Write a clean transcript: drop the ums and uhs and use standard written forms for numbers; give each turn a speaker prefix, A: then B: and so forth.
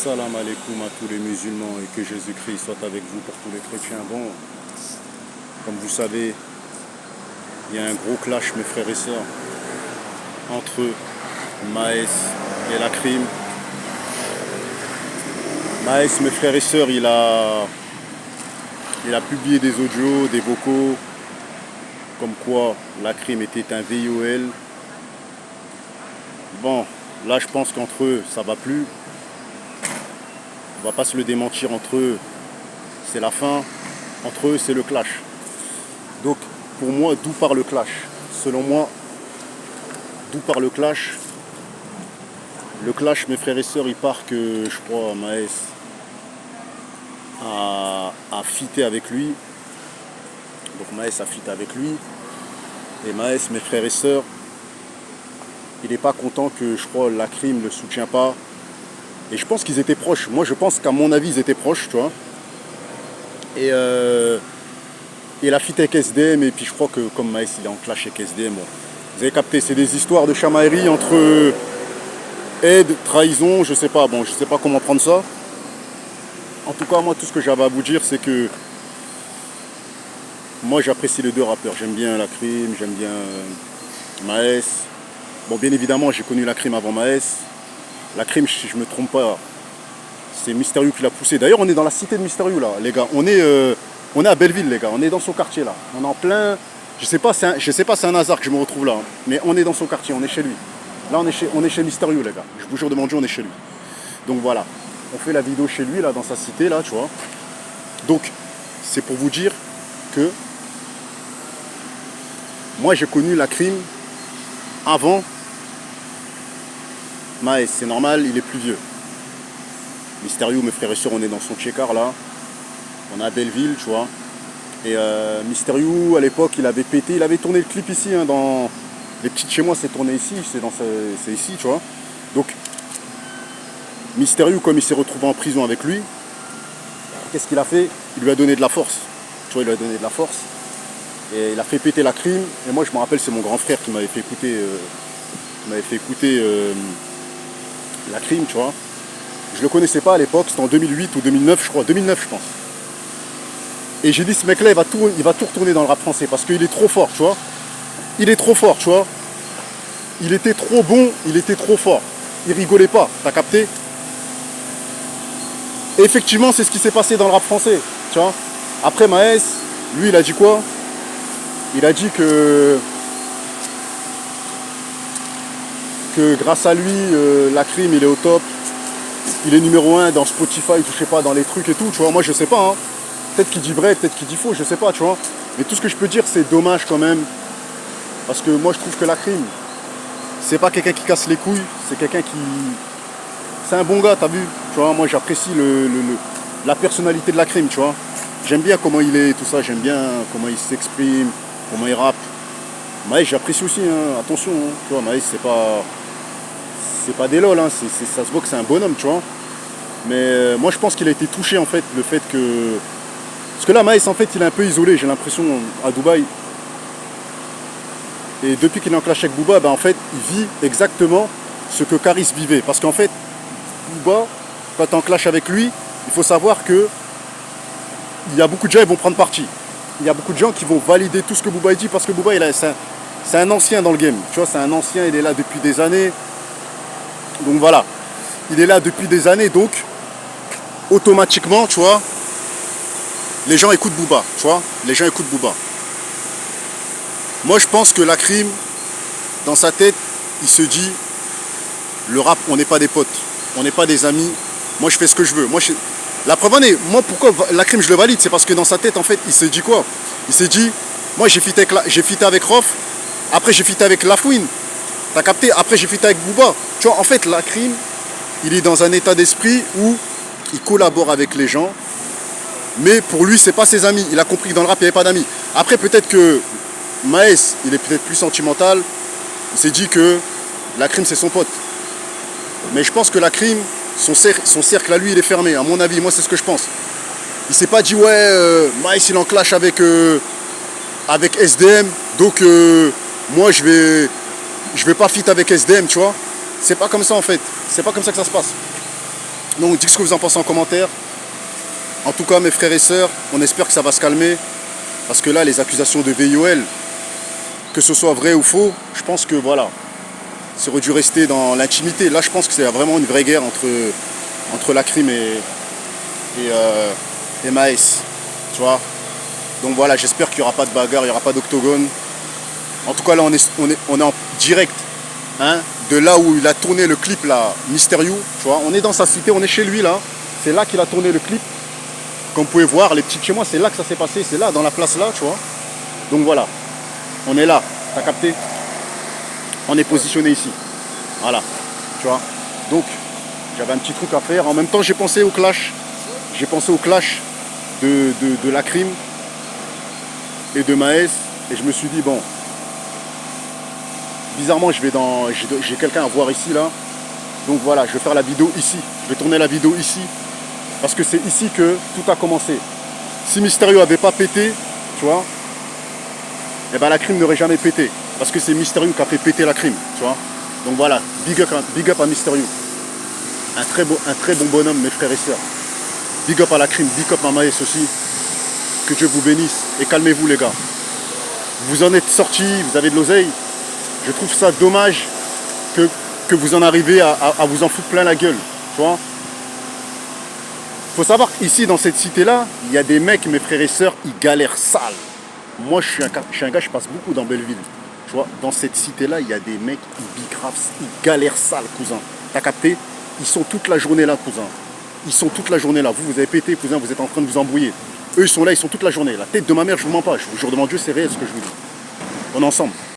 A: Salam alaikum à tous les musulmans et que Jésus-Christ soit avec vous pour tous les chrétiens. Bon, comme vous savez, il y a un gros clash, mes frères et sœurs, entre Maes et la crime. Maes, mes frères et sœurs, il a publié des audios, des vocaux, comme quoi la crime était un VIOL. Bon, là je pense qu'entre eux, ça va plus. On va pas se le démentir, entre eux, c'est la fin. Entre eux, c'est le clash. Donc, pour moi, d'où part le clash? Selon moi, d'où part le clash? Le clash, mes frères et sœurs, il part que, je crois, Maes a fité avec lui. Donc, Maes a fité avec lui. Et Maes, mes frères et sœurs, il n'est pas content que, je crois, la crime ne le soutient pas. Et je pense qu'ils étaient proches. Moi, je pense qu'à mon avis, ils étaient proches, tu vois. Et il a fité avec SDM. Et puis, je crois que comme Maes, il est en clash avec SDM. Bon. Vous avez capté, c'est des histoires de chamaillerie entre aide, trahison, je sais pas. Bon, je sais pas comment prendre ça. En tout cas, moi, tout ce que j'avais à vous dire, c'est que moi, j'apprécie les deux rappeurs. J'aime bien la crime, j'aime bien Maes. Bon, bien évidemment, j'ai connu la crime avant Maes. La crime, si je ne me trompe pas, c'est Mystérieux qui l'a poussé. D'ailleurs, on est dans la cité de Mystérieux, là, les gars. On est à Belleville, les gars. On est dans son quartier, là. On est en plein... Je sais pas, c'est un hasard que je me retrouve là. Hein. Mais on est dans son quartier, on est chez lui. Là, on est chez Mystérieux, les gars. Je vous jure de mon Dieu, on est chez lui. Donc voilà. On fait la vidéo chez lui, là, dans sa cité, là, tu vois. Donc, c'est pour vous dire que... Moi, j'ai connu la crime avant... Maes, c'est normal, il est plus vieux. Mystérieux, mes frères et sœurs, on est dans son check-car là. On est à Belleville, tu vois. Et Mystérieux, à l'époque, il avait pété, il avait tourné le clip ici, hein, dans... Les petites chez moi, c'est tourné ici, c'est ici, tu vois. Donc, Mystérieux, comme il s'est retrouvé en prison avec lui, qu'est-ce qu'il a fait? Il lui a donné de la force. Tu vois, il lui a donné de la force. Et il a fait péter la crime. Et moi, je me rappelle, c'est mon grand frère qui m'avait fait écouter... la crime, tu vois. Je le connaissais pas à l'époque, c'était en 2008 ou 2009, je crois. 2009, je pense. Et j'ai dit, ce mec-là, il va tout retourner dans le rap français parce qu'il est trop fort, tu vois. Il est trop fort, tu vois. Il était trop bon, il était trop fort. Il rigolait pas, t'as capté? Et effectivement, c'est ce qui s'est passé dans le rap français, tu vois. Après, Maes, lui, il a dit quoi? Il a dit que grâce à lui, la crime, il est au top. Il est numéro 1 dans Spotify, je sais pas, dans les trucs et tout, tu vois. Moi, je sais pas, hein. Peut-être qu'il dit vrai, peut-être qu'il dit faux, je sais pas, tu vois. Mais tout ce que je peux dire, c'est dommage quand même. Parce que moi, je trouve que la crime, c'est pas quelqu'un qui casse les couilles, c'est quelqu'un qui... C'est un bon gars, t'as vu? Tu vois, moi, j'apprécie la personnalité de la crime, tu vois. J'aime bien comment il est, tout ça, j'aime bien comment il s'exprime, comment il rappe. Maes, j'apprécie aussi, hein. Attention, hein. Tu vois, Maes, c'est pas des lol, hein. Ça se voit que c'est un bonhomme, tu vois. Mais moi, je pense qu'il a été touché, en fait, le fait que... Parce que là, Maes, en fait, il est un peu isolé, j'ai l'impression, à Dubaï. Et depuis qu'il est en clash avec Booba, ben, en fait, il vit exactement ce que Karis vivait. Parce qu'en fait, Booba, quand tu es en clash avec lui, il faut savoir que il y a beaucoup de gens qui vont prendre parti. Il y a beaucoup de gens qui vont valider tout ce que Booba dit, parce que Booba, c'est un ancien dans le game. Tu vois, c'est un ancien, il est là depuis des années. Donc voilà, il est là depuis des années, donc automatiquement, tu vois, les gens écoutent Booba, tu vois, les gens écoutent Booba. Moi, je pense que la crime, dans sa tête, il se dit, le rap, on n'est pas des potes, on n'est pas des amis, moi je fais ce que je veux. La preuve en est, moi pourquoi la crime je le valide, c'est parce que dans sa tête, en fait, il se dit quoi? Il s'est dit, moi j'ai fité avec Rof, après j'ai fité avec Lafouine, t'as capté? Après j'ai fité avec Booba. Tu vois, en fait, la crime, il est dans un état d'esprit où il collabore avec les gens, mais pour lui, c'est pas ses amis. Il a compris que dans le rap, il n'y avait pas d'amis. Après, peut-être que Maes, il est peut-être plus sentimental. Il s'est dit que la crime, c'est son pote. Mais je pense que la crime, son cercle à lui, il est fermé. À mon avis, moi, c'est ce que je pense. Il s'est pas dit, ouais, Maes, il est en clash avec SDM, donc moi, je vais pas fit avec SDM, tu vois. C'est pas comme ça, en fait. C'est pas comme ça que ça se passe. Donc dites ce que vous en pensez en commentaire. En tout cas, mes frères et sœurs, on espère que ça va se calmer. Parce que là, les accusations de VIOL, que ce soit vrai ou faux, je pense que voilà, ça aurait dû rester dans l'intimité. Là, je pense que c'est vraiment une vraie guerre entre la crime et Maes. Tu vois. Donc voilà, j'espère qu'il n'y aura pas de bagarre, il n'y aura pas d'octogone. En tout cas, là, on est en direct, hein, de là où il a tourné le clip, là, Mysterio. Tu vois, on est dans sa cité, on est chez lui, là. C'est là qu'il a tourné le clip. Comme vous pouvez voir, les petits chez moi, c'est là que ça s'est passé. C'est là, dans la place, là, tu vois. Donc voilà, on est là. T'as capté? On est positionné ici. Voilà, tu vois. Donc, j'avais un petit truc à faire. En même temps, j'ai pensé au clash. J'ai pensé au clash de la crime et de Maes. Et je me suis dit, bon, bizarrement, j'ai quelqu'un à voir ici, là. Donc voilà, je vais faire la vidéo ici. Je vais tourner la vidéo ici. Parce que c'est ici que tout a commencé. Si Mysterio n'avait pas pété, tu vois, eh ben la crime n'aurait jamais pété. Parce que c'est Mysterio qui a fait péter la crime, tu vois. Donc voilà, big up à Mysterio. Un très bon bonhomme, mes frères et sœurs. Big up à la crime, big up à Maes aussi. Que Dieu vous bénisse. Et calmez-vous, les gars. Vous en êtes sortis, vous avez de l'oseille. Je trouve ça dommage que vous en arrivez à vous en foutre plein la gueule, tu vois. Faut savoir qu'ici, dans cette cité-là, il y a des mecs, mes frères et sœurs, ils galèrent sale. Moi, je suis un gars, je passe beaucoup dans Belleville. Tu vois, dans cette cité-là, il y a des mecs, ils bicravent, ils galèrent sale, cousin. T'as capté? Ils sont toute la journée là, cousin. Ils sont toute la journée là. Vous avez pété, cousin, vous êtes en train de vous embrouiller. Eux, ils sont là, ils sont toute la journée. La tête de ma mère, je vous mens pas. Je vous jure devant Dieu, c'est réel ce que je vous dis. On est ensemble.